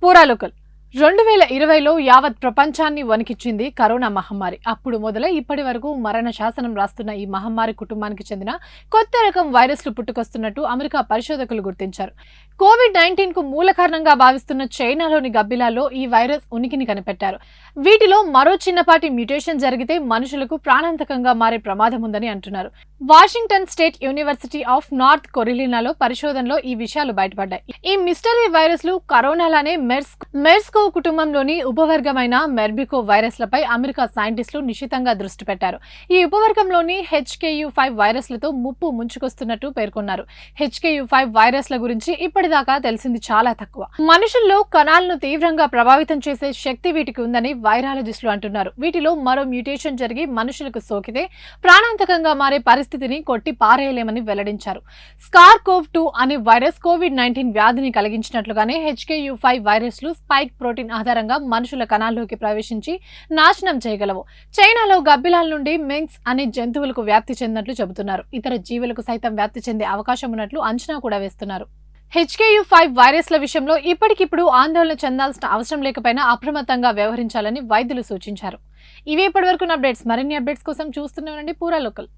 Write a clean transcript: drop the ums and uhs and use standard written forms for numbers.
పూరా లోకల్ 2020లో యావత్ ప్రపంచాన్ని వణికించింది కరోనా మహమ్మారి. అప్పుడు మొదలై ఇప్పటి వరకు మరణ శాసనం రాస్తున్న ఈ మహమ్మారి కుటుంబానికి చెందిన కొత్త రకం వైరస్లు పుట్టుకొస్తున్నట్టు అమెరికా పరిశోధకులు గుర్తించారు. కోవిడ్-19 కు మూల కారణంగా భావిస్తున్న చైనాలోని గబ్బిలాల్లో ఈ వైరస్ ఉనికిని కనిపెట్టారు. వీటిలో మరో చిన్నపాటి మ్యూటేషన్ జరిగితే మనుషులకు ప్రాణాంతకంగా మారే ప్రమాదం ఉందని అంటున్నారు. Washington state university of north కొరిలినాలో పరిశోధనలో ఈ విషయాలు బయటపడ్డాయి. ఈ మిస్టరీ వైరస్లు కరోనాలానే మెర్స్కో కుటుంబంలోని ఉపవర్గమైన మెర్బికో వైరస్లపై అమెరికా సైంటిస్టులు నిశితంగా దృష్టి పెట్టారు. ఈ ఉపవర్గంలోని HKU5 వైరస్లతో ముప్పు ముంచుకొస్తున్నట్టు పేర్కొన్నారు. HKU5 వైరస్ల గురించి ఇప్పటిదాకా తెలిసింది చాలా తక్కువ. మనుషుల్లో కణాలను తీవ్రంగా ప్రభావితం చేసే శక్తి వీటికి ఉందని వైరాలజిస్టులు అంటున్నారు. వీటిలో మరో మ్యూటేషన్ జరిగి మనుషులకు సోకితే ప్రాణాంతకంగా మారే పరిస్థితిని కొట్టి పారేయలేమని వెల్లడించారు. SARS-CoV-2 అనే వైరస్ కోవిడ్-19 వ్యాధిని కలిగించినట్లుగానే HKU5 వైరస్లు స్పైక్ ప్రోటీన్ ఆధారంగా మనుషుల కణాల్లోకి ప్రవేశించి నాశనం చేయగలవు. చైనాలో గబ్బిలాల నుండి మింక్స్ అనే జంతువులకు వ్యాప్తి చెందినట్లు చెబుతున్నారు. ఇతర జీవులకు సైతం వ్యాప్తి చెందే అవకాశం ఉన్నట్లు అంచనా కూడా వేస్తున్నారు. HKU5 వైరస్ల విషయంలో ఇప్పటికిప్పుడు ఆందోళన చెందాల్సిన అవసరం లేకపోయినా అప్రమత్తంగా వ్యవహరించాలని వైద్యులు సూచించారు. ఇవి ఇప్పటివరకు అప్డేట్స్. మరిన్ని అప్డేట్స్ కోసం చూస్తూనే ఉండండి పూరా లోకల్.